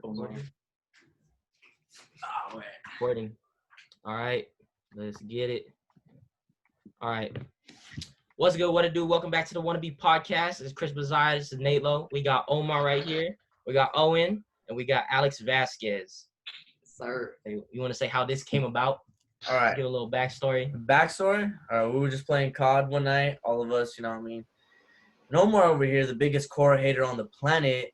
Recording. Oh, man. Recording. All right, let's get it. All right. What's good? What to do? Welcome back to the Wannabe podcast. It's Chris Bazai. This is Nate Lowe. We got Omar right here. We got Owen, and we got Alex Vasquez. Sir. Hey, you want to say how this came about? All right. Give a little backstory. Backstory? All right, we were just playing COD one night, all of us, you know what I mean? And Omar over here, the biggest Korra hater on the planet,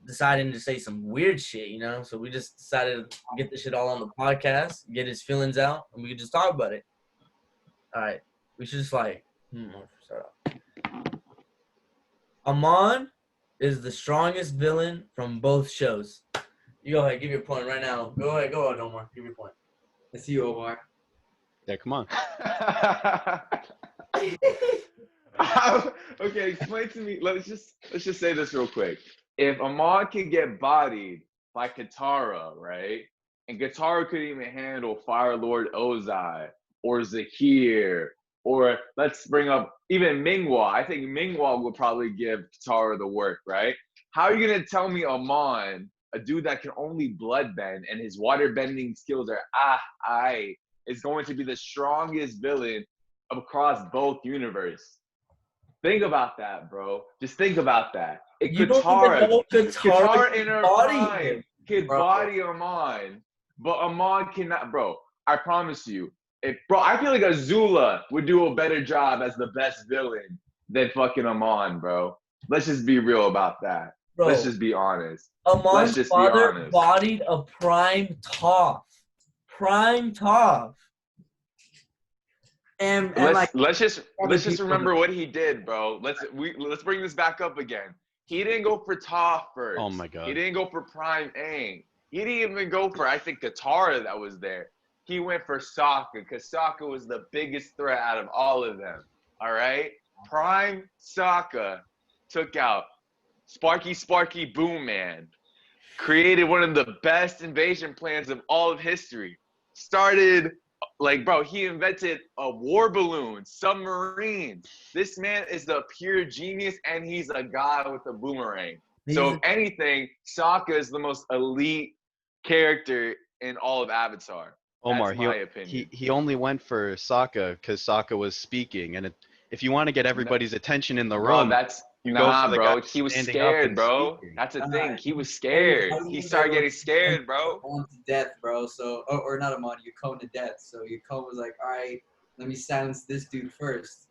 deciding to say some weird shit, you know? So we just decided to get this shit all on the podcast, get his feelings out, and we could just talk about it. All right. We should just start off. Amon is the strongest villain from both shows. You go ahead, give your point right now. Go ahead, Omar. Give your point. I see you, Omar. Yeah, come on. Okay, explain to me. Let's just say this real quick. If Amon can get bodied by Katara, right, and Katara couldn't even handle Fire Lord Ozai or Zahir, or let's bring up even Minghua. I think Minghua would probably give Katara the work, right? How are you gonna tell me Amon, a dude that can only bloodbend and his water bending skills are is going to be the strongest villain across both universe? Think about that, bro. Just think about that. Katara in her prime could body Amon, but Amon cannot, bro. I promise you. I feel like Azula would do a better job as the best villain than fucking Amon, bro. Let's just be real about that. Bro, let's just be honest. Amon's father bodied a prime Toph. And let's just remember what he did, bro. Let's bring this back up again. He didn't go for Toph first. Oh my god. He didn't go for Prime Aang. He didn't even go for, I think, Katara that was there. He went for Sokka because Sokka was the biggest threat out of all of them. All right? Prime Sokka took out Sparky Boom Man, created one of the best invasion plans of all of history. He invented a war balloon, submarines. This man is the pure genius, and he's a god with a boomerang. So if anything, Sokka is the most elite character in all of Avatar. Omar, my opinion. He only went for Sokka because Sokka was speaking, and if you want to get everybody's attention in the room, bro. He was scared, bro. That's the thing. He was scared. He started getting scared, bro. Going to death, bro. So, or not Amon, Yukon to death. So Yukon was like, all right, let me silence this dude first.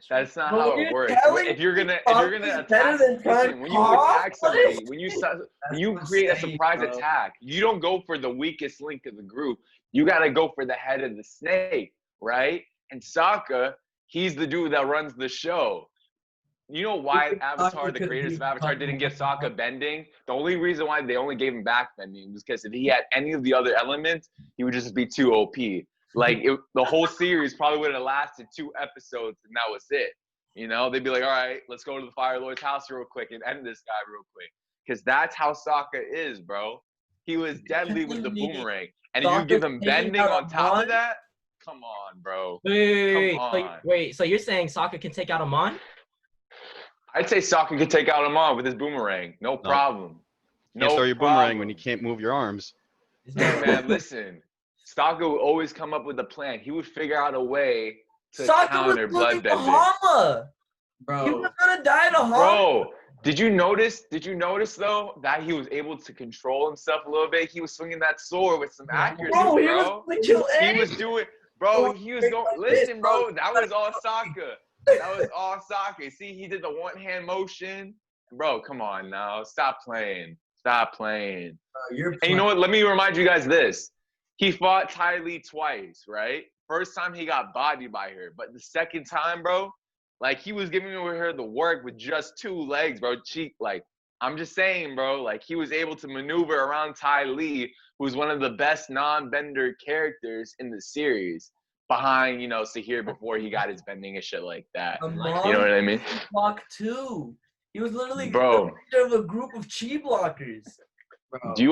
That's not how it works. If you're gonna attack, when you attack somebody, when you create a surprise attack, you don't go for the weakest link of the group. You gotta go for the head of the snake, right? And Sokka, he's the dude that runs the show. You know why Avatar, the creators of Avatar, didn't give Sokka bending? The only reason why they only gave him back bending was because if he had any of the other elements, he would just be too OP. The whole series probably would have lasted 2 episodes, and that was it. You know, they'd be like, all right, let's go to the Fire Lord's house real quick and end this guy real quick. Because that's how Sokka is, bro. He was deadly with the boomerang. And if you give him bending on top of that, come on, bro. Wait, so you're saying Sokka can take out Amon? I'd say Sokka could take out Amon with his boomerang. No problem. You can't throw your boomerang when you can't move your arms. Man, listen. Sokka would always come up with a plan. He would figure out a way to counter bloodbending. Bro, he was gonna die to Hama. Bro, did you notice though that he was able to control himself a little bit? He was swinging that sword with some accuracy, bro. He was doing, bro. He was going. Listen, bro, that was all Sokka. That was all Sokka. See, he did the one-hand motion. Bro, come on now, stop playing. And you know what? Let me remind you guys this. He fought Ty Lee twice, right? First time he got bodied by her, but the second time, bro, he was giving her the work with just 2 legs, bro. I'm just saying, bro, he was able to maneuver around Ty Lee, who's one of the best non-bender characters in the series, behind, Sahir before he got his bending and shit like that. You know what I mean? Block 2. He was literally the leader of a group of chi blockers. Bro. Do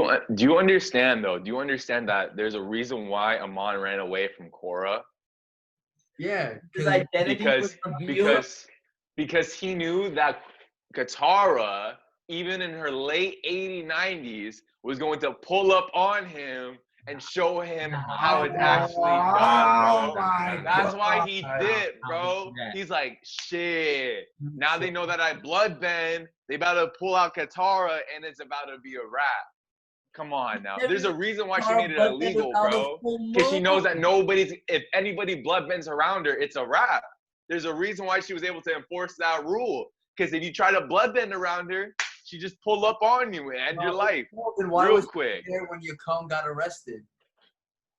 you understand though? Do you understand that there's a reason why Amon ran away from Korra? Yeah, his identity was revealed. Because he knew that Katara even in her late 80s, 90s, was going to pull up on him and show him how it's actually done, bro. That's why he did, bro. He's like, shit. Now they know that I bloodbend. They about to pull out Katara, and it's about to be a wrap. Come on now. There's a reason why she made it illegal, bro. Because she knows that if anybody bloodbends around her, it's a wrap. There's a reason why she was able to enforce that rule. Because if you try to bloodbend around her, she just pull up on you and end your life real quick. There when Yukon got arrested?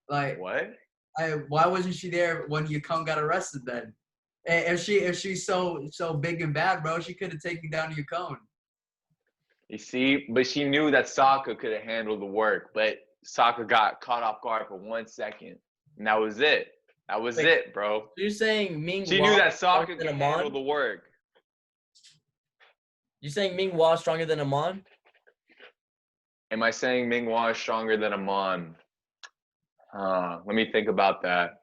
Like what? Why wasn't she there when Yukon got arrested then? If she's so big and bad, bro, she could have taken down Yukon. You see, but she knew that Sokka could have handled the work, but Sokka got caught off guard for 1 second, and that was it. That was it, bro. You're saying Ming? She knew that Sokka could handle the work. You saying Ming Hua is stronger than Amon? Am I saying Ming Hua is stronger than Amon? Let me think about that.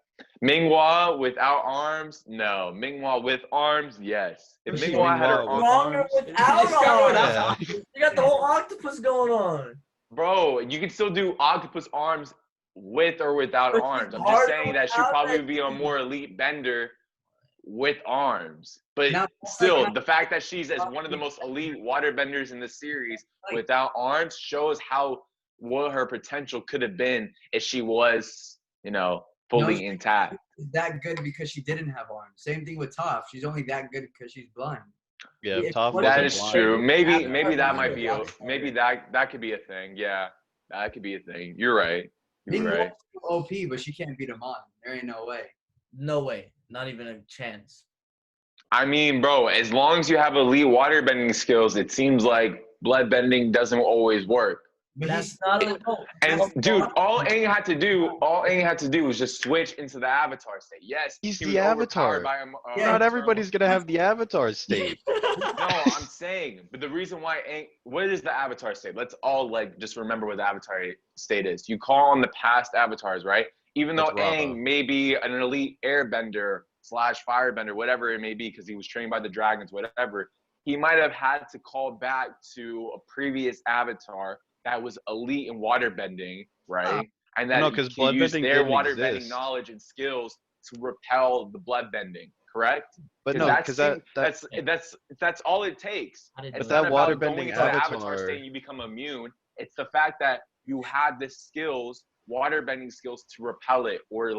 Ming Hua without arms? No. Ming Hua with arms? Yes. If Ming Hua had her arms, without arms. You got the whole octopus going on. Bro, you can still do octopus arms with or without arms. I'm just saying that she'd probably be a more elite bender with arms. But still, the fact that she's as one of the most elite waterbenders in the series without arms shows what her potential could have been if she was, fully intact. That good because she didn't have arms. Same thing with Toph. She's only that good because she's blind. Yeah, Toph. That is true. Maybe that might be maybe that could be a thing. Yeah, that could be a thing. You're right. You're right. OP, but she can't beat Amon. There ain't no way. No way. Not even a chance. I mean, bro, as long as you have elite waterbending skills, it seems like bloodbending doesn't always work. But that's not and dude, all Aang had to do was just switch into the Avatar state. Yes, he's the Avatar. Not everybody's gonna have the Avatar state. No, I'm saying, but the reason why Aang, what is the Avatar state? Let's all just remember what the Avatar state is. You call on the past avatars, right? Even though Aang may be an elite airbender / firebender, whatever it may be, because he was trained by the dragons, whatever, he might have had to call back to a previous avatar that was elite in waterbending, right? And that he used their waterbending knowledge and skills to repel the bloodbending, correct? But no, because that's all it takes. But that waterbending avatar state, you become immune. It's the fact that you have the skills, waterbending skills, to repel it or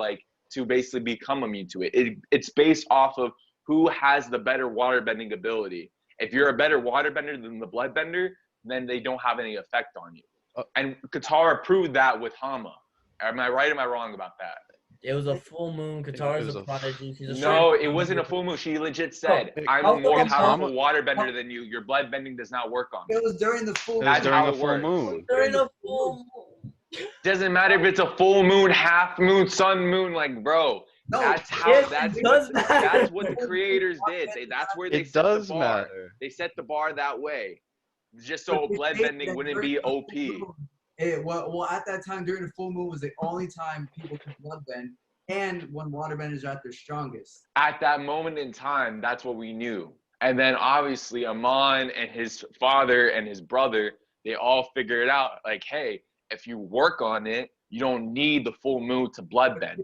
to basically become immune to it. It's based off of who has the better waterbending ability. If you're a better waterbender than the bloodbender, then they don't have any effect on you. And Katara proved that with Hama. Am I right or am I wrong about that? It was a full moon. Katara's a prodigy. No, it wasn't a full moon. She legit said, I'm a more powerful waterbender than you. Your bloodbending does not work on me. It was during the full moon. That's during a full moon. During a full moon. Doesn't matter if it's a full moon, half moon, sun moon, bro. No, that's what the creators did. That's where they set the bar. Matter. They set the bar that way, just so bloodbending wouldn't be OP. Well, at that time during the full moon was the only time people could bloodbend, and when waterbenders are at their strongest. At that moment in time, that's what we knew. And then obviously Amon and his father and his brother, they all figured out hey, if you work on it, you don't need the full moon to bloodbend.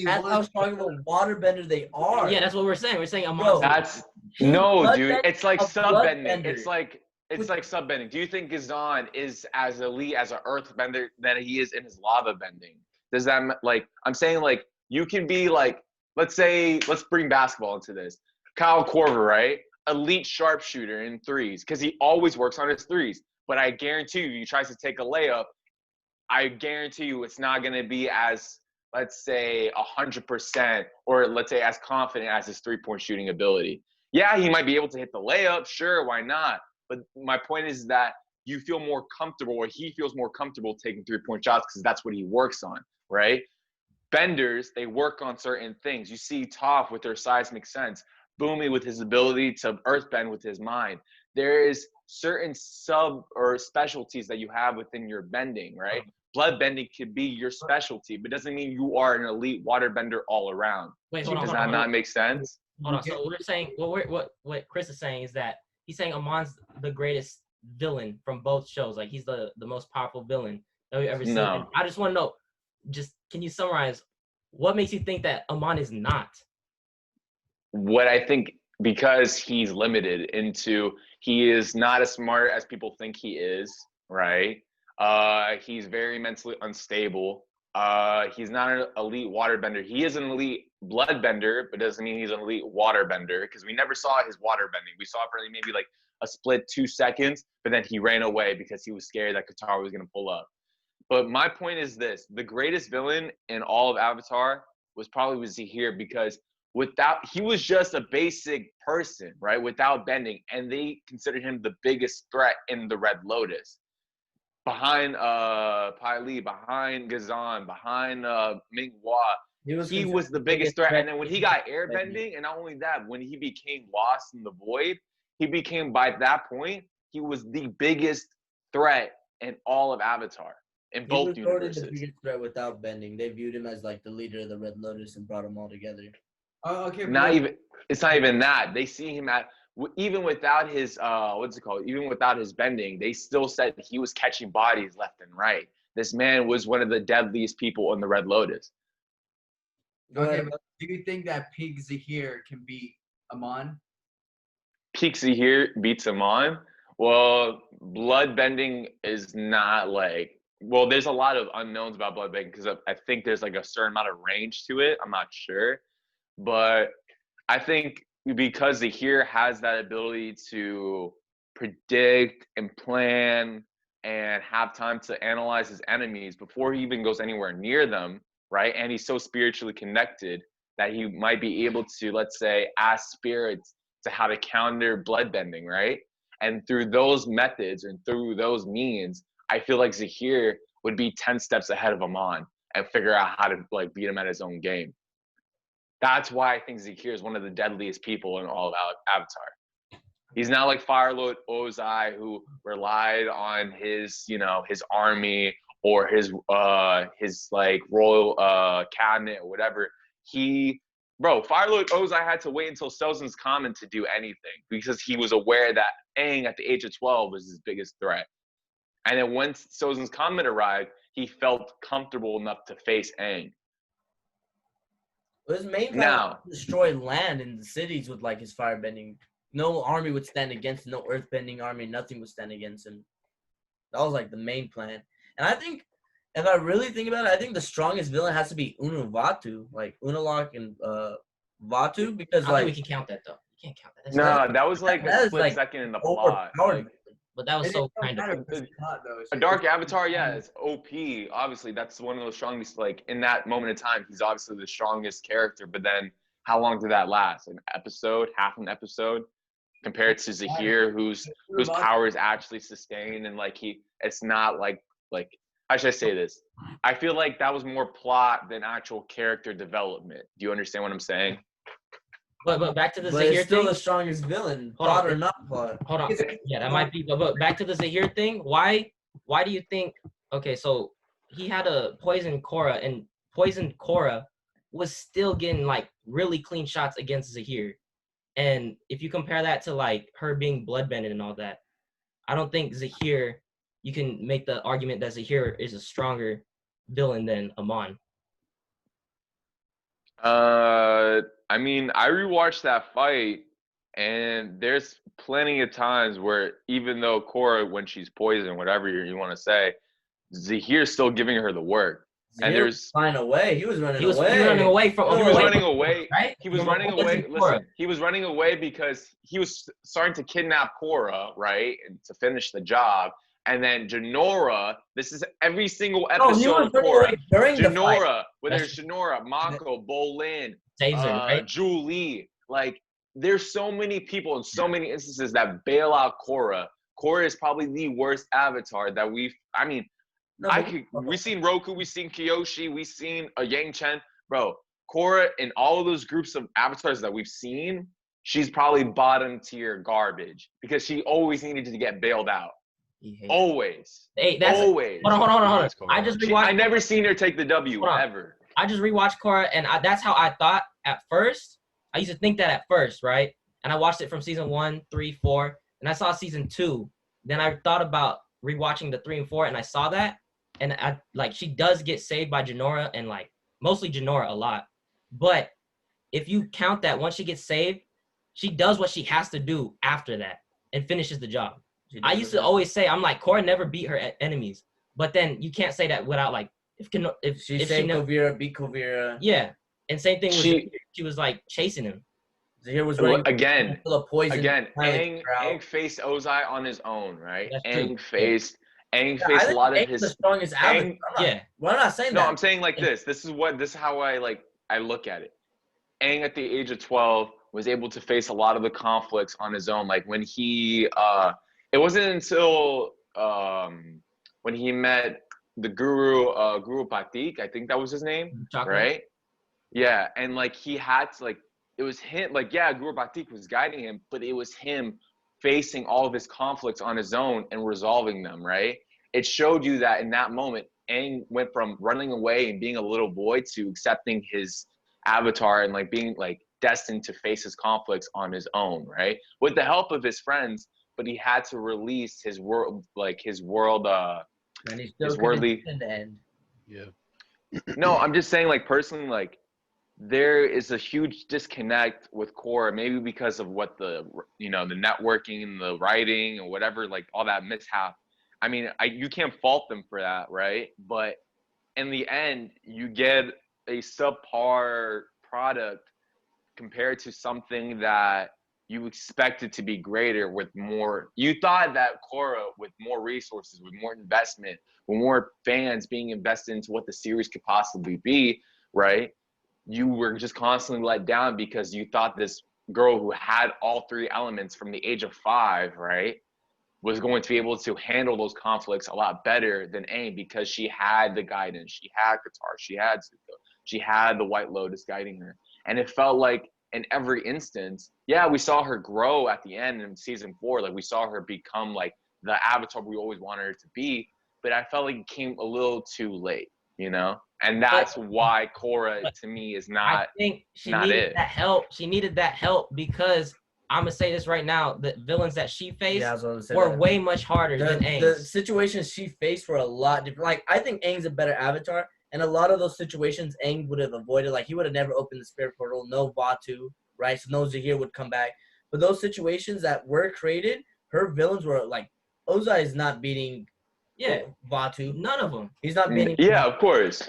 That's how strong of a waterbender they are. Yeah, that's what we're saying. We're saying Amon. Dude. It's like subbending. It's like subbending. Do you think Ghazan is as elite as an earthbender that he is in his lava bending? Does that I'm saying you can be let's bring basketball into this. Kyle Korver, right? Elite sharpshooter in threes because he always works on his threes. But I guarantee you, he tries to take a layup. I guarantee you it's not going to be as, let's say, 100% or let's say as confident as his three-point shooting ability. Yeah, he might be able to hit the layup. Sure, why not? But my point is that you feel more comfortable or he feels more comfortable taking three-point shots because that's what he works on, right? Benders, they work on certain things. You see Toph with her seismic sense, Boomy with his ability to earthbend with his mind. There is certain sub or specialties that you have within your bending, right? Blood bending could be your specialty, but doesn't mean you are an elite waterbender all around. Wait, Does that not make sense? Hold on. So we're saying what Chris is saying is that he's saying Amon's the greatest villain from both shows. Like he's the most powerful villain that we've ever seen. No. And I just want to know, just can you summarize what makes you think that Amon is not? What I think, because he's limited into, he is not as smart as people think he is, right? He's very mentally unstable. He's not an elite waterbender. He is an elite bloodbender, but doesn't mean he's an elite waterbender, because we never saw his waterbending. We saw it for maybe like a split 2 seconds, but then he ran away because he was scared that Katara was going to pull up. But my point is this: the greatest villain in all of Avatar was probably Zahir, because he was just a basic person, right? Without bending, and they considered him the biggest threat in the Red Lotus. Behind Pai Li, behind Gazan, behind Ming Hua. He was the biggest threat. And then when he got airbending, and not only that, when he became lost in the void, he became, by that point, he was the biggest threat in all of Avatar, in both universes. The biggest threat without bending. They viewed him as like the leader of the Red Lotus and brought them all together. Oh, okay. It's not even that. They see him even without his even without his bending, they still said he was catching bodies left and right. This man was one of the deadliest people in the Red Lotus. Okay, but do you think that Pig Zahir can beat Amon? Pig Zahir beats Amon? Well, bloodbending is not like, well, there's a lot of unknowns about bloodbending, because I think there's like a certain amount of range to it. I'm not sure. But I think because Zahir has that ability to predict and plan and have time to analyze his enemies before he even goes anywhere near them, right? And he's so spiritually connected that he might be able to, let's say, ask spirits to how to counter bloodbending, right? And through those methods and through those means, I feel like Zahir would be 10 steps ahead of Amon and figure out how to like beat him at his own game. That's why I think Zahir is one of the deadliest people in all of Avatar. He's not like Firelord Ozai, who relied on his army or his like royal cabinet or whatever. Firelord Ozai had to wait until Sozan's Comet to do anything, because he was aware that Aang at the age of 12 was his biggest threat. And then once Sozan's Comet arrived, he felt comfortable enough to face Aang. His main plan was to destroy land in the cities with like his firebending. No army would stand against him. No earthbending army. Nothing would stand against him. That was like the main plan. And I think, if I really think about it, I think the strongest villain has to be Unavatu, like Unalaq and Vatu, because I think we can count that though. You can't count that. No, that was like a split second in the plot. But that was so kind of a Dark Avatar, yeah, it's OP. Obviously, that's one of those strongest. Like in that moment in time, he's obviously the strongest character. But then, how long did that last? An episode, half an episode, compared to Zahir, whose power is actually sustained, and like it's not like how should I say this? I feel like that was more plot than actual character development. Do you understand what I'm saying? But back to the Zahir still thing. The strongest villain, plot or not plot. Hold on. Yeah, that might be. But back to the Zahir thing. Why do you think? Okay, so he had a poison Korra, and poison Korra was still getting like really clean shots against Zahir. And if you compare that to like her being bloodbended and all that, I don't think Zahir. You can make the argument that Zahir is a stronger villain than Amon. I mean, I rewatched that fight, and there's plenty of times where even though Korra, when she's poisoned, whatever you want to say, Zahir's still giving her the work. Zahir and there's flying away. He was running away. He was running away from. He was running away. Right? He was running away. Listen, he was running away because he was starting to kidnap Korra, right, and to finish the job. And then Jinora, this is every single episode of Korra. Jinora, whether it's Jinora, Mako, Bolin, right? Julie, like there's so many people in so many instances that bail out Korra. Korra is probably the worst avatar that we've seen Roku, we've seen Kyoshi, we've seen Yang Chen. Bro, Korra in all of those groups of avatars that we've seen, she's probably bottom tier garbage because she always needed to get bailed out. Always. Hey, that's always. Hold on. I just rewatched. I never seen her take the W ever. I just rewatched Korra, and that's how I thought at first. I used to think that at first, right? And I watched it from season 1, 3, 4, and I saw season 2. then I thought about rewatching the 3 and 4, and I saw that, and I like she does get saved by Jinora, and like mostly Jinora a lot. But if you count that, once she gets saved, she does what she has to do after that and finishes the job. I used to always say, I'm like, Korra never beat her enemies, but then you can't say that without like if She if saved she Kuvira, beat Kuvira. yeah, and same thing was she was like chasing him. Zahir was running again. full of poison. Again, Aang faced Ozai on his own, right? That's Aang true. faced a lot of his the strongest avatar. Yeah. Well, I'm not saying that. No, I'm saying like this. This is how I look at it. Aang at the age of 12 was able to face a lot of the conflicts on his own. Like when he it wasn't until when he met the Guru Patik, I think that was his name, Chocolate. right? Yeah, and like he had to like it was him, like yeah, Guru Batik was guiding him, but it was him facing all of his conflicts on his own and resolving them, right? It showed you that in that moment, Aang went from running away and being a little boy to accepting his avatar and like being like destined to face his conflicts on his own, right? With the help of his friends, but he had to release his world, like his world, and he still his worldly. in the end. Yeah. No, I'm just saying, like personally, like there is a huge disconnect with Korra, maybe because of what the networking and the writing and whatever, like all that mishap. I mean, you can't fault them for that, right? But in the end, you get a subpar product compared to something that you expected to be greater with more. You thought that Korra, with more resources, with more investment, with more fans being invested into what the series could possibly be, right? You were just constantly let down because you thought this girl who had all 3 elements from the age of 5, right, was going to be able to handle those conflicts a lot better than Aang because she had the guidance, she had Qatar, she had Zuko, she had the White Lotus guiding her. And it felt like in every instance, yeah, we saw her grow at the end in season 4, like we saw her become like the avatar we always wanted her to be, but I felt like it came a little too late, you know? And that's why Korra to me is not. I think she needed that help. She needed that help because I'm gonna say this right now: the villains that she faced were way much harder than Aang. The situations she faced were a lot different. Like I think Aang's a better avatar, and a lot of those situations Aang would have avoided. Like he would have never opened the spirit portal. No Vatu, right? So no Zahir would come back. But those situations that were created, her villains were like Ozai is not beating. Yeah, Vatu. None of them. He's not beating. Yeah, of course.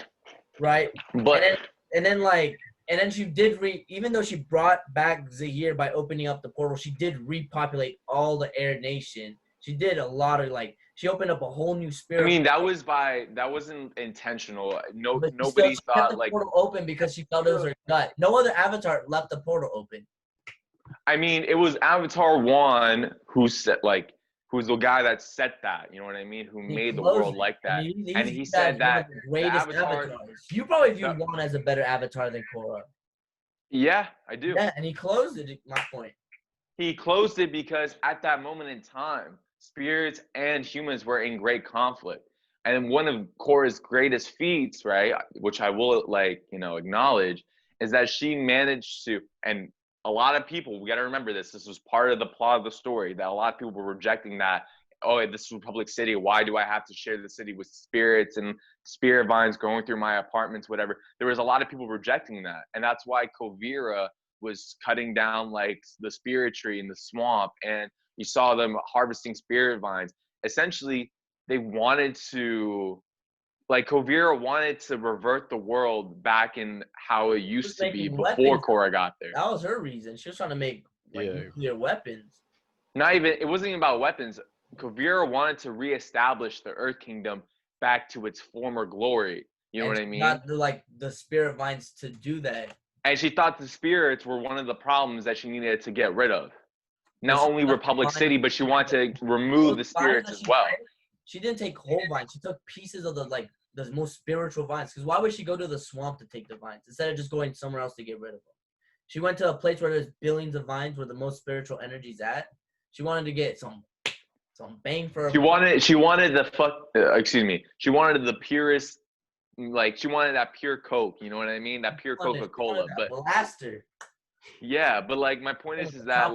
Right, but and then she did even though she brought back Zahir by opening up the portal, she did repopulate all the Air Nation. She did a lot of she opened up a whole new spirit. I mean, that wasn't intentional. Nobody still, thought the like portal open because she felt it was her gut. No other avatar left the portal open. I mean, it was Avatar 1 who said who's the guy that set that, you know what I mean? Who made the world like that. And he said that the greatest avatars. You probably view Wan as a better avatar than Korra. Yeah, I do. Yeah, and he closed it, my point. He closed it because at that moment in time, spirits and humans were in great conflict. And one of Korra's greatest feats, right, which I will acknowledge, is that she managed to, and a lot of people, we got to remember this was part of the plot of the story, that a lot of people were rejecting that, oh, this is Republic City, why do I have to share the city with spirits and spirit vines going through my apartments, whatever. There was a lot of people rejecting that, and that's why Kuvira was cutting down like the spirit tree in the swamp, and you saw them harvesting spirit vines. Essentially, they wanted to, like Kuvira wanted to revert the world back in how it used to be before Korra got there. That was her reason. She was trying to make nuclear weapons. It wasn't even about weapons. Kuvira wanted to reestablish the Earth Kingdom back to its former glory. You know what I mean? Not the spirit vines to do that. And she thought the spirits were one of the problems that she needed to get rid of. Not only Republic City, but she wanted to remove the spirits as well. She didn't take whole vines. She took pieces of the most spiritual vines. Because why would she go to the swamp to take the vines instead of just going somewhere else to get rid of them? She went to a place where there's billions of vines, where the most spiritual energy's at. She wanted to get some bang for her. She wanted She wanted the purest, she wanted that pure Coke. You know what I mean? That pure Coca-Cola. But blaster. Yeah, but my point is that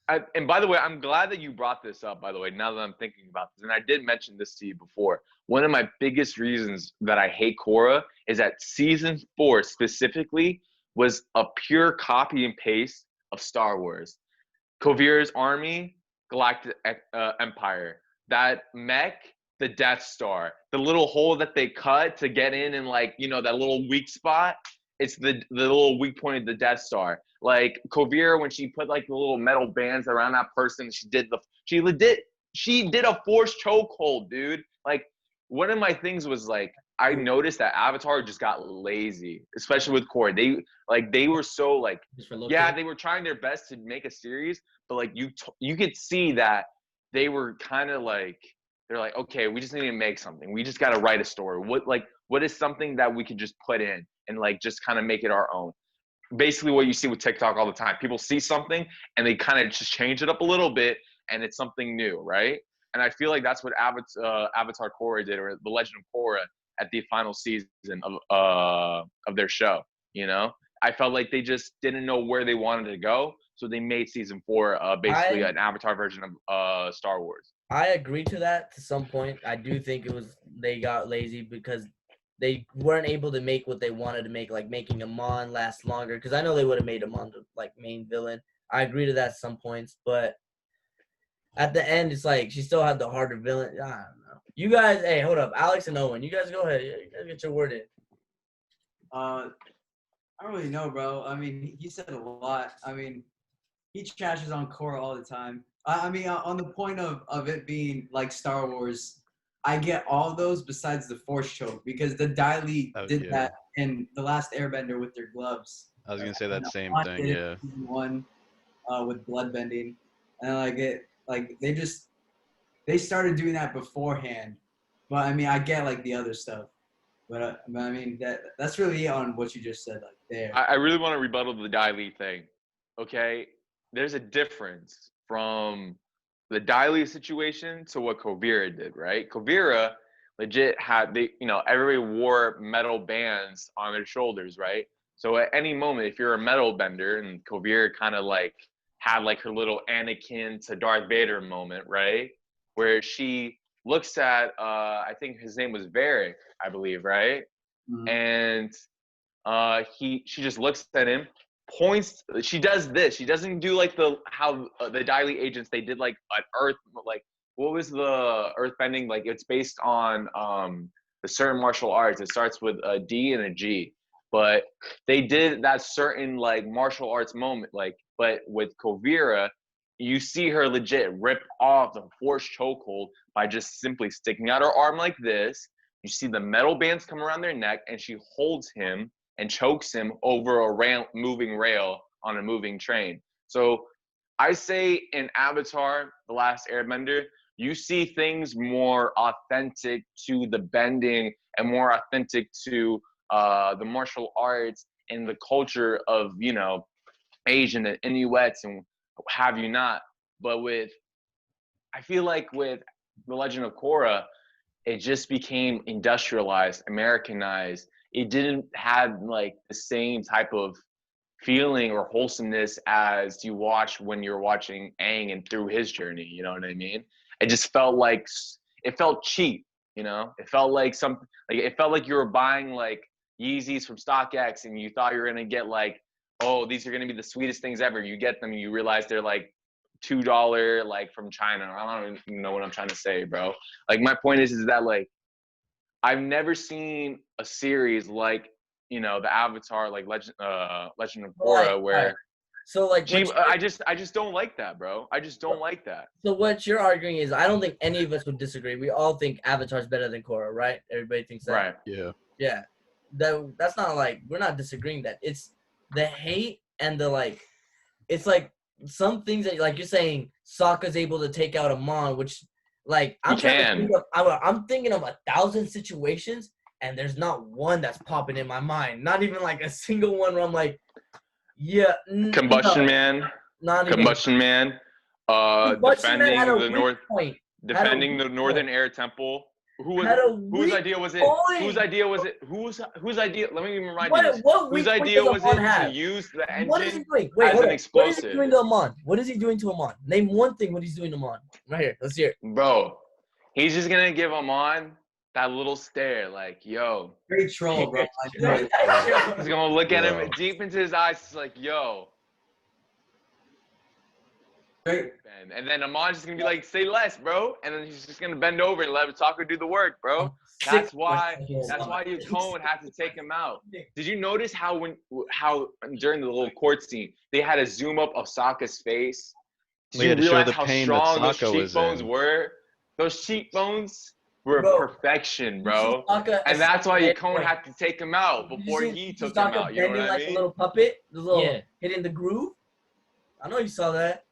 And by the way, I'm glad that you brought this up, by the way, now that I'm thinking about this. And I did mention this to you before. One of my biggest reasons that I hate Korra is that season 4 specifically was a pure copy and paste of Star Wars. Kovira's army, Galactic Empire. That mech, the Death Star. The little hole that they cut to get in and, like, you know, that little weak spot, it's the little weak point of the Death Star. Like, Kovira, when she put, like, the little metal bands around that person, she did a forced chokehold, dude. Like, one of my things was, like, I noticed that Avatar just got lazy, especially with Korra. They were so, like, yeah, they were trying their best to make a series, but, like, you could see that they were kind of like, they're like, okay, we just need to make something. We just got to write a story. What is something that we could just put in and, like, just kind of make it our own? Basically what you see with TikTok all the time. People see something and they kind of just change it up a little bit and it's something new, right? And I feel like that's what Avatar Korra did, or The Legend of Korra, at the final season of their show, you know? I felt like they just didn't know where they wanted to go, so they made season 4 basically an Avatar version of Star Wars. I agree to that to some point. I do think they got lazy because they weren't able to make what they wanted to make, like making Amon last longer. Because I know they would have made Amon the, like, main villain. I agree to that at some points, but at the end, it's like she still had the harder villain. I don't know. You guys, hey, hold up, Alex and Owen, you guys go ahead. You guys get your word in. I don't really know, bro. I mean, he said a lot. I mean, he trashes on Korra all the time. I mean, on the point of it being like Star Wars, I get all those besides the Force choke, because the Dai Li did that in The Last Airbender with their gloves. I was gonna say that same thing, yeah. Season 1 with bloodbending, and they started doing that beforehand. But I mean, I get like the other stuff, but I mean that's really on what you just said, like there. I really want to rebuttal the Dai Li thing. Okay, there's a difference from the Dai Li situation to what Kovira did, right? Kovira legit had everybody wore metal bands on their shoulders, right? So at any moment, if you're a metal bender, and Kovira kind of like had like her little Anakin to Darth Vader moment, right? Where she looks at I think his name was Varric, I believe, right? Mm-hmm. And she just looks at him, points. She does this. She doesn't do like the Dai Li agents, they did like an earth, like what was the earth bending? Like it's based on the certain martial arts. It starts with a D and a G, but they did that certain like martial arts moment. Like, but with Kovira, you see her legit rip off the forced chokehold by just simply sticking out her arm like this. You see the metal bands come around their neck, and she holds him and chokes him over a moving rail on a moving train. So I say in Avatar, The Last Airbender, you see things more authentic to the bending and more authentic to the martial arts and the culture of, Asian and Inuits and have you not. But I feel like with The Legend of Korra, it just became industrialized, Americanized. It didn't have like the same type of feeling or wholesomeness as you watch when you're watching Aang and through his journey. You know what I mean? It just felt like it felt cheap. It felt like it felt like you were buying like Yeezys from StockX and you thought you were gonna get like, oh, these are gonna be the sweetest things ever. You get them and you realize they're like $2 like from China. I don't even know what I'm trying to say, bro. Like my point is that like I've never seen a series like the Avatar like Legend of Korra where so like I just don't like that, bro. I just don't like that. So what you're arguing is I don't think any of us would disagree. We all think Avatar's better than Korra, right? Everybody thinks that. Right. Yeah. Yeah. That's not like we're not disagreeing that. It's the hate and the like. It's like some things that like you're saying Sokka's able to take out Amon, which like I'm thinking of 1,000 situations and there's not one that's popping in my mind. Not even like a single one where I'm like, yeah. Combustion Man. Combustion Man. Defending the Northern Air Temple. whose idea was it? point. Whose idea was it? Whose idea? Let me remind you What, this. what Whose weak point idea does was Amon it to have? use the What is he engine doing? Wait, as hold an on. explosive? What is he doing to Amon? What is he doing to Amon? Name one thing what he's doing to Amon. Right here. Let's hear it. Bro, he's just gonna give Amon that little stare, like, yo. Great troll, bro. He's gonna look at Yo. him deep into his eyes, it's like, yo. Great. And then Amon's just gonna be like, say less, bro. And then he's just gonna bend over and let Soccer do the work, bro. That's why Cone had to take him out. Did you notice how during the little court scene they had a zoom up of Sokka's face? Did We you had to show realize the how pain that strong those Sokka was cheekbones in. were? Those cheekbones were Bro, perfection, bro. Sokka And that's why assassinated Cone had to take him out before he took him out. You know what I like a mean? little puppet, the little Yeah. hitting the groove. I know you saw that.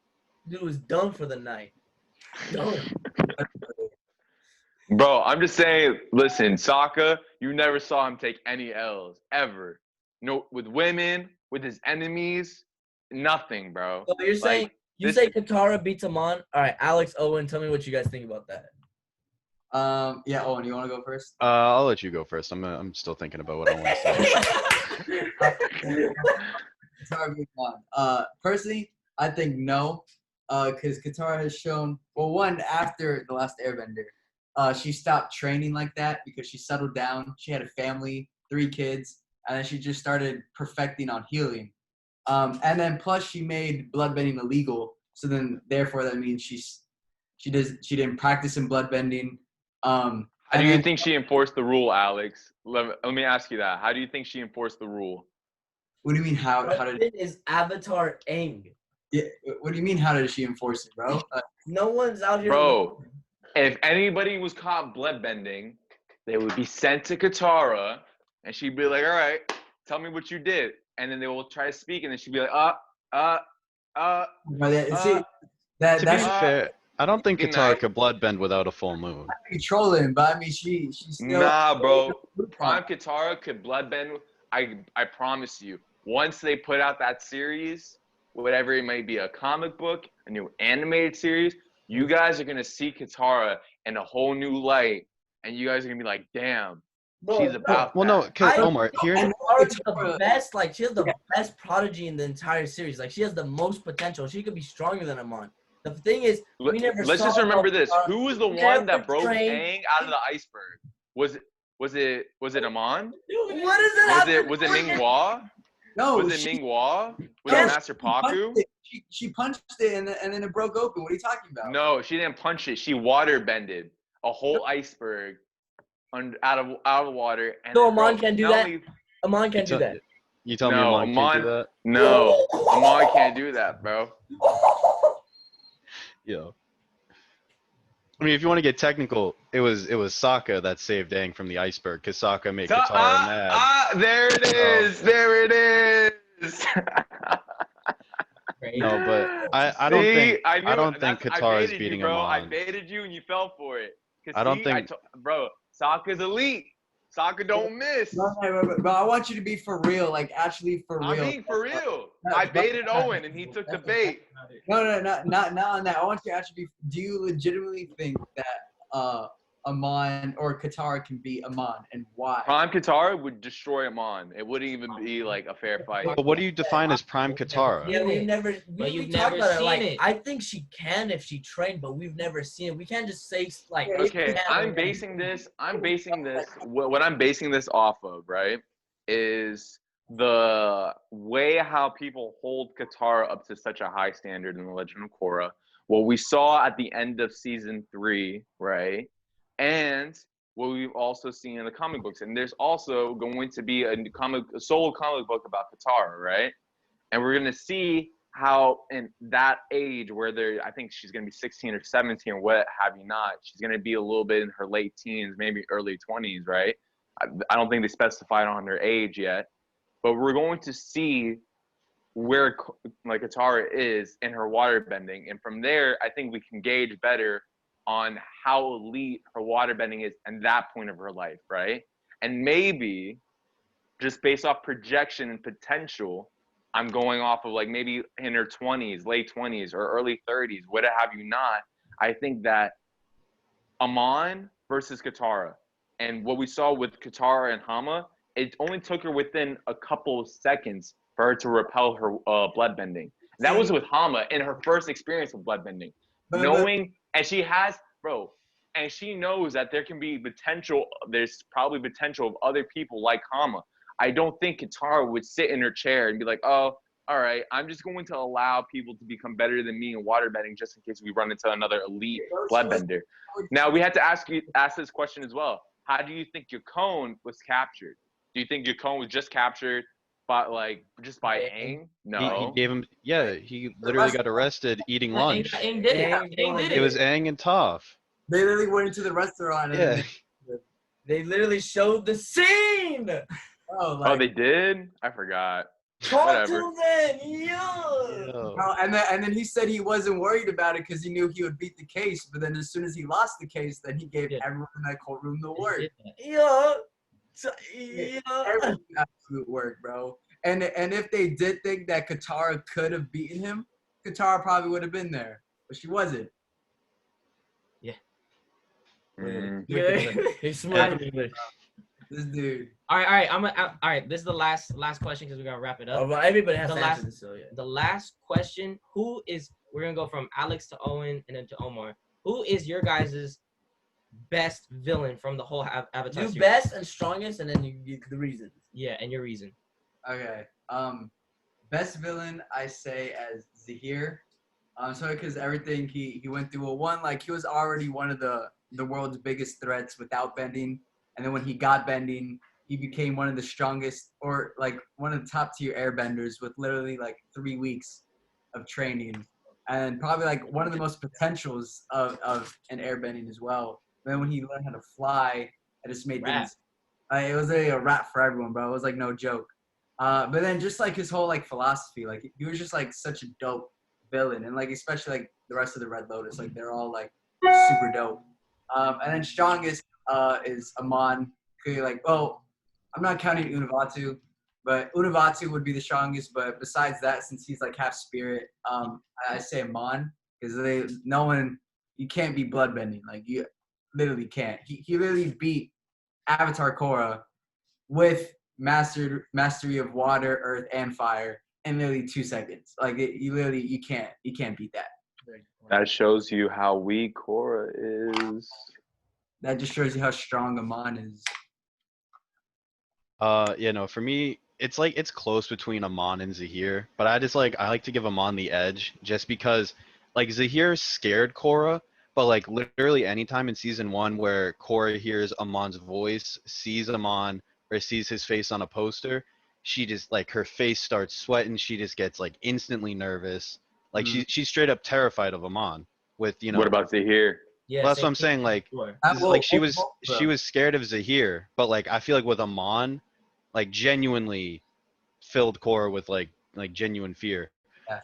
Dude was done for the night. Done. Bro, I'm just saying, listen, Sokka, you never saw him take any L's, ever. No, with women, with his enemies, nothing, bro. So you're saying Like, you this- say Katara beats Amon? All right, Alex, Owen, tell me what you guys think about that. Yeah, Owen, you want to go first? I'll let you go first. I'm still thinking about what I want to say. Katara beats Mon. Personally, I think no, because Katara has shown, well, one, after The Last Airbender, she stopped training like that because she settled down. She had a family, 3 kids, and then she just started perfecting on healing. And then plus she made bloodbending illegal, so then therefore that means she didn't practice in bloodbending. How do you think she enforced the rule, Alex? Let me ask you that. How do you think she enforced the rule? What do you mean how did? It is Avatar Aang. Yeah, what do you mean how did she enforce it, bro? No one's out here. Bro, if anybody was caught bloodbending, they would be sent to Katara, and she'd be like, all right, tell me what you did. And then they will try to speak, and then she'd be like, See, To be that's fair, I don't think Good Katara night. could bloodbend without a full moon. trolling, but I mean she's still Nah, bro. Prime Katara could bloodbend. I promise you. Once they put out that series, whatever it may be, a comic book, a new animated series, you guys are gonna see Katara in a whole new light, and you guys are gonna be like, damn, she's about Well, that. no, because I- Omar, here, Katara's the best. Like she has the best prodigy in the entire series. Like she has the most potential. She could be stronger than Amon. The thing is, we never. Let's saw just remember this: Katara. who was the We one never that broke trained- Aang out of the iceberg? Was it Amon? What is it? Was it Ming Hua? no. Was it Ming Hua? Was Yes, it Master Paku? She punched it and then it broke open. What are you talking about? No, she didn't punch it. She water bended a whole iceberg out of water. And So then, bro, Amon can't do not that? only- Amon can't do that. you tell me No, Amon can't do that? No, Amon can't do that, bro. Yeah. I mean, if you want to get technical, it was Sokka that saved Aang from the iceberg because Sokka made Katara mad. There it is. There it is. No, but I don't think Katara's beating bro. I Amon. baited you and you fell for it. I don't think- bro, Sokka's elite. Sokka don't miss. No, but I want you to be for real, like actually for real. I'm being for real. I baited Owen and he took the bait. No, not on that. I want you to actually be. Do you legitimately think that Amon or Katara can beat Amon, and why? Prime Katara would destroy Amon. It wouldn't even be like a fair fight. But what do you define as prime Katara? Yeah, we've never. But We you've talked never about it. seen Like, it. I think she can if she trained, but we've never seen it. We can't just say like. Okay, yeah, I'm basing this. What I'm basing this off of, right, is the way how people hold Katara up to such a high standard in the Legend of Korra. What we saw at the end of season 3, right, and what we've also seen in the comic books. And there's also going to be a solo comic book about Katara, right? And we're gonna see how in that age where I think she's gonna be 16 or 17 or what have you not, she's gonna be a little bit in her late teens, maybe early 20s, right? I don't think they specified on her age yet, but we're going to see where like Katara is in her water bending, and from there, I think we can gauge better on how elite her water bending is and that point of her life, right? And maybe just based off projection and potential, I'm going off of like maybe in her 20s, late 20s or early 30s, what have you not. I think that Amon versus Katara. And what we saw with Katara and Hama, it only took her within a couple of seconds for her to repel her bloodbending. That was with Hama in her first experience with bloodbending. And she has, bro, and she knows that there can be potential, there's probably potential of other people like Hama. I don't think Katara would sit in her chair and be like, oh, all right, I'm just going to allow people to become better than me in waterbending just in case we run into another elite bloodbender. Now, we had to ask this question as well. How do you think Yukon was captured? Do you think Yukon was just captured by Aang? No. He gave him, he literally got arrested eating lunch. Aang did it. It was Aang and Toph. They literally went into the restaurant. And they literally showed the scene. Oh, they did? I forgot. Talk to them, yo. And then he said he wasn't worried about it because he knew he would beat the case. But then as soon as he lost the case, then he gave everyone in that courtroom the work. Everything absolute work, bro. And if they did think that Katara could have beaten him, Katara probably would have been there, but she wasn't. He's smart. This dude. All right. All right. This is the last question because we're gonna wrap it up. Oh, well, everybody has the to last, answer this, so The last question: we're gonna go from Alex to Owen and then to Omar. Who is your guys' best villain from the whole Avatar series? Best and strongest, and then you give the reasons. Yeah, and your reason. Okay. Best villain I say as Zahir. So because everything he went through. Well, one, like he was already one of the world's biggest threats without bending. And then when he got bending, he became one of the strongest, or like one of the top tier airbenders with literally like 3 weeks of training, and probably like one of the most potentials of an airbending as well. And then when he learned how to fly, it just made things. It was a rap for everyone, bro. It was like no joke. But then just like his whole like philosophy, like he was just like such a dope villain, and like especially like the rest of the Red Lotus, like they're all like super dope. And then strongest is Amon. Like, well, I'm not counting Unavatu, but Unavatu would be the strongest. But besides that, since he's like half spirit, I say Amon because you can't beat bloodbending. Like you literally can't. He literally beat Avatar Korra with mastery of water, earth, and fire in literally 2 seconds. Like you can't beat that. That shows you how weak Korra is. That just shows you how strong Amon is. For me, it's close between Amon and Zahir, but I like to give Amon the edge just because like Zahir scared Korra, but like literally anytime in season 1 where Korra hears Amon's voice, sees Amon or sees his face on a poster, she just like her face starts sweating, she just gets like instantly nervous. Like she's straight up terrified of Amon with, What about Zahir? Yeah, well, that's what I'm saying. Like, she was scared of Zahir, but like I feel like with Amon, like genuinely filled Korra with like genuine fear. Yeah.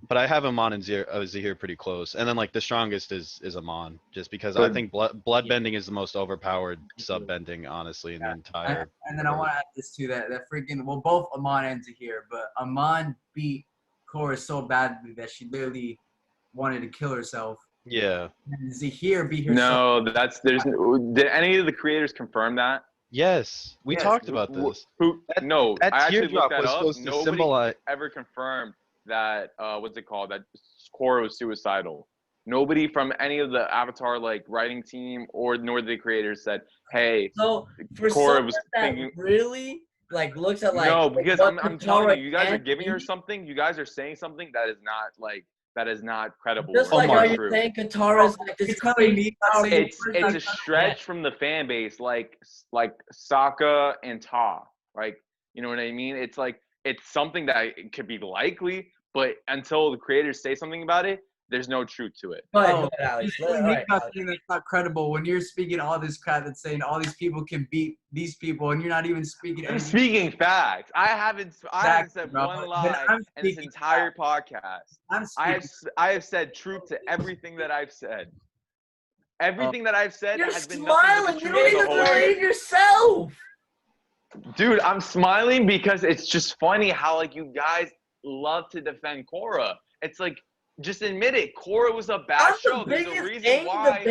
But I have Amon and Zahir pretty close, and then like the strongest is Amon, just because I think bloodbending is the most overpowered subbending, honestly, in the entire. And then I want to add this too, that freaking both Amon and Zahir, but Amon beat Korra so badly that she literally wanted to kill herself. Yeah. And Zahir beat herself. No, did any of the creators confirm that? Yes, we talked about this. I actually looked that up. Nobody ever confirmed that. What's it called? That Korra was suicidal. Nobody from any of the Avatar like writing team nor the creators said, "Hey, so for Korra was thinking." Really, like looks at like no, because I'm telling you, you guys are and giving her something. You guys are saying something that is not credible. Just or like not are you true. saying Katara's like this crazy? It's a stretch from the fan base, like Sokka and Ta. Like, you know what I mean? It's like it's something that could be likely, but until the creators say something about it, there's no truth to it. Go ahead, Alex. That's not credible when you're speaking all this crap that's saying all these people can beat these people, and you're not even speaking. I'm speaking facts. I haven't said one lie in this entire podcast. I have said truth to everything that I've said. Everything that I've said has been smiling. Nothing but the You don't truth even the whole believe yourself. Dude, I'm smiling because it's just funny how like you guys love to defend Korra. It's like, just admit it. Korra was a bad show. There's a reason why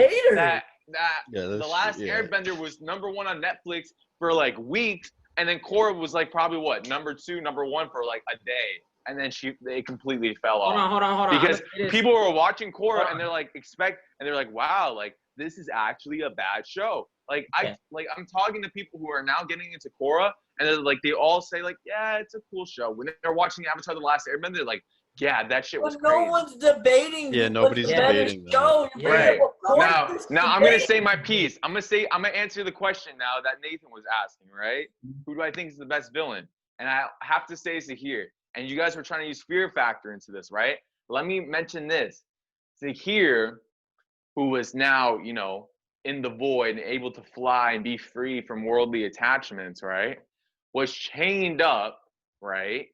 The Last Airbender was #1 on Netflix for like weeks, and then Korra was like probably what #2, #1 for like a day, and then they completely fell off. Hold on. Because people were watching Korra and they're like wow, like this is actually a bad show. Like I'm talking to people who are now getting into Korra, and they're like they all say like, yeah, it's a cool show. When they're watching Avatar: The Last Airbender, they're like, yeah, that shit was crazy. No one's debating. Yeah, nobody's debating that. Right. Now I'm gonna say my piece. I'm gonna answer the question now that Nathan was asking, right? Who do I think is the best villain? And I have to say Zahir. And you guys were trying to use fear factor into this, right? Let me mention this. Zahir, who was now, you know, in the void and able to fly and be free from worldly attachments, right? Was chained up, right?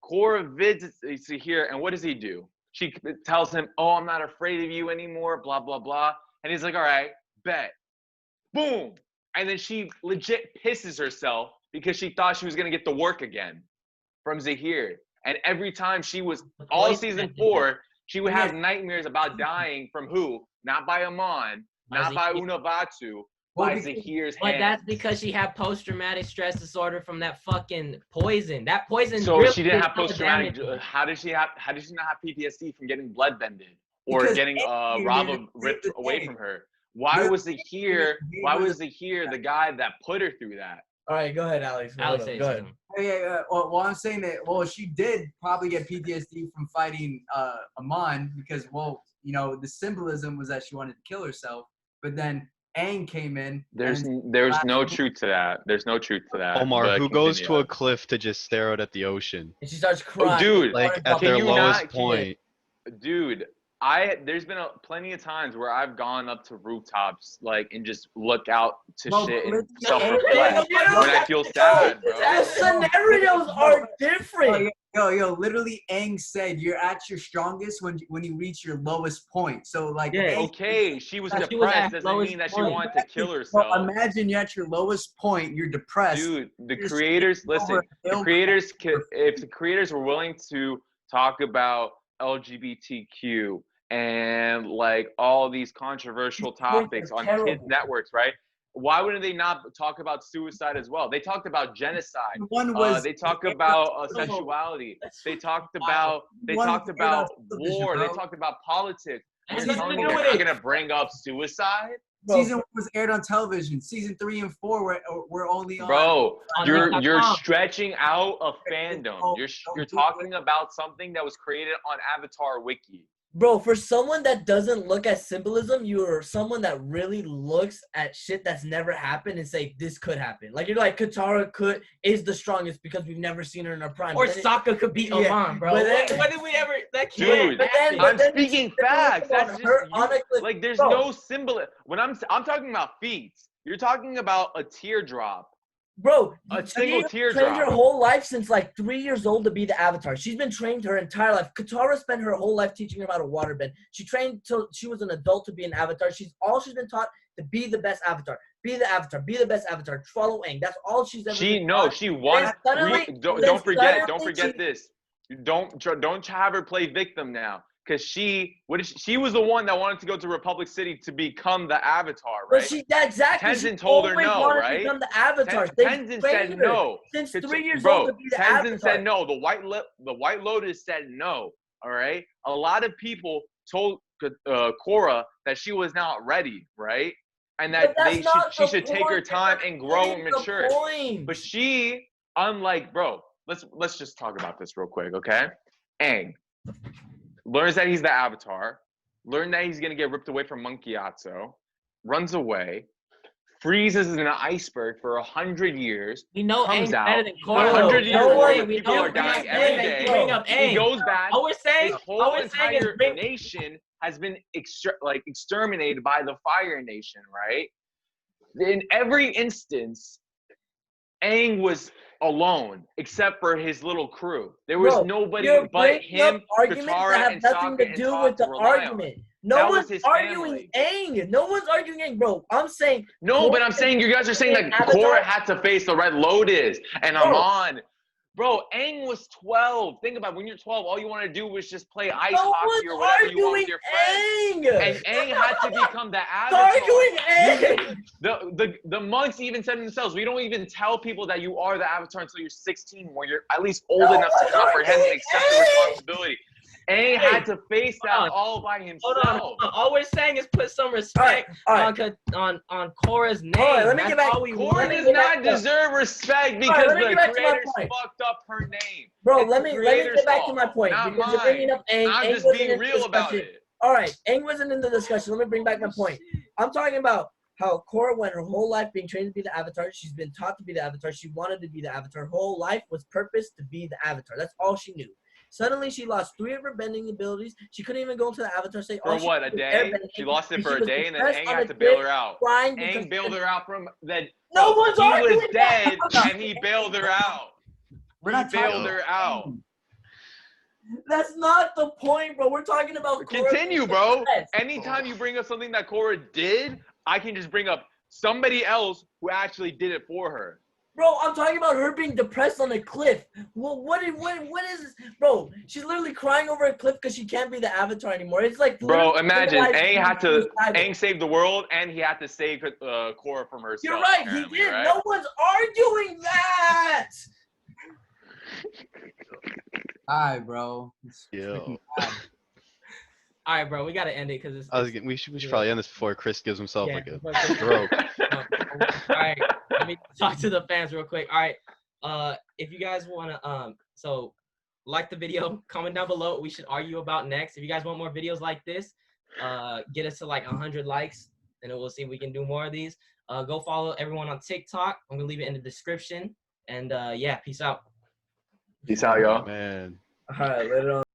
Korra visits Zahir, and what does he do? She tells him, oh, I'm not afraid of you anymore, blah, blah, blah. And he's like, all right, bet. Boom. And then she legit pisses herself because she thought she was going to get the work again from Zahir. And every time she was, all season 4, she would have nightmares about dying from who? Not by Amon, not by Unavatu, by Zahir's hand. But that's because she had post-traumatic stress disorder from that fucking poison. That poison. So really she didn't have post-traumatic. How did she not have PTSD from getting blood bended or because getting Rava ripped away from her? Why was Zahir the guy that put her through that? All right, go ahead, Alex. Go ahead. Yeah. Well, I'm saying that. Well, she did probably get PTSD from fighting Amon because, well, you know, the symbolism was that she wanted to kill herself. But then Aang came in. There's no truth to that. There's no truth to that. Omar, who goes to a cliff to just stare out at the ocean? And she starts crying. Oh, dude, like at their lowest point. Dude, there's been plenty of times where I've gone up to rooftops like and just look out to shit and self-reflect when I feel sad, bro. The scenarios are different. Yo, literally Aang said you're at your strongest when you reach your lowest point. So like okay, she was depressed doesn't mean that she wanted to kill herself. Well, imagine you're at your lowest point, you're depressed. Dude, the creators if the creators were willing to talk about LGBTQ and like all these controversial topics on kids networks, right? Why wouldn't they not talk about suicide as well? They talked about genocide. They talked about sexuality. They talked about war. They talked about politics. They're not gonna bring up suicide. Season 1 was aired on television. Season 3 and 4 were only on. Bro, you're stretching out a fandom. You're talking about something that was created on Avatar Wiki. Bro, for someone that doesn't look at symbolism, you're someone that really looks at shit that's never happened and say this could happen. Like you're like Katara is the strongest because we've never seen her in her prime. Or Sokka could beat Amon, bro. When did we ever? That dude, I'm speaking facts. That's just like there's no symbolism. When I'm talking about feats, you're talking about a teardrop. Bro, a single teardrop. Trained her whole life since like 3 years old to be the Avatar. She's been trained her entire life. Katara spent her whole life teaching her how to waterbend. She trained till she was an adult to be an Avatar. She's been taught to be the best Avatar. Be the Avatar. Be the best Avatar. Follow Aang. That's all she's ever. She won. Don't forget this. Don't have her play victim now. Because she was the one that wanted to go to Republic City to become the Avatar, right? But exactly. Tenzin told her no, right? To become the Avatar. Tenzin said no. Since 3 years old to be the Avatar. Tenzin said no. The White Lotus said no. All right. A lot of people told Korra that she was not ready, right? And that she should take her time and grow and mature. But she, unlike let's just talk about this real quick, okay? Aang learns that he's the Avatar, learned that he's going to get ripped away from Monkey Atso, runs away, freezes in an iceberg for 100 years, we know comes Aang's out, better than 100 years Korra. people are dying every day, he goes back, his whole entire nation has been exterminated by the Fire Nation, right? In every instance, Aang was alone, except for his little crew. There was nobody but him, Katara, and Sokka, and Toph to rely on. No one's arguing Aang. No one's arguing Aang, bro. I'm saying no, but I'm saying you guys are saying that Korra had to face the Red Lotus and Amon. Bro, Aang was 12. Think about it. When you're 12, all you want to do was just play ice No hockey or one's whatever you want with your friends. arguing And Aang had to become the Arguing avatar. Aang. The monks even said themselves, we don't even tell people that you are the avatar until you're 16, where you're at least old enough to comprehend and accept the responsibility. Aang had to face that all by himself. Hold on. All we're saying is put some respect on Korra's name. All right, let me get back. Korra does not deserve respect because the creators fucked up her name. Bro, let me get back to my point. Because you're bringing up Aang. I'm Aang just wasn't being real about it. All right, Aang wasn't in the discussion. Let me bring back my point. I'm talking about how Korra went her whole life being trained to be the Avatar. She's been taught to be the Avatar. She wanted to be the Avatar. Her whole life was purpose to be the Avatar. That's all she knew. Suddenly, she lost 3 of her bending abilities. She couldn't even go into the Avatar state. For what, a day? She lost it for a day, and then Aang had to bail her out. Aang bailed her out from that. No one's he arguing was dead, and he bailed her out. We're not He bailed her out. That's not the point, bro. We're talking about Korra. Continue, bro. Anytime you bring up something that Korra did, I can just bring up somebody else who actually did it for her. Bro, I'm talking about her being depressed on a cliff. Well, what is this? Bro, she's literally crying over a cliff because she can't be the Avatar anymore. It's like, bro, imagine Aang saved the world, and he had to save Korra from herself. You're right, he did. Right? No one's arguing that. All right, bro. Yo. All right, bro. We gotta end it because we should probably end this before Chris gives himself like a before- stroke. All right, let me talk to the fans real quick. All right, if you guys wanna so like the video, comment down below what we should argue about next. If you guys want more videos like this, get us to like 100 likes, and then we'll see if we can do more of these. Go follow everyone on TikTok. I'm gonna leave it in the description. And yeah, peace out. Peace out, y'all. Man. All right, later on.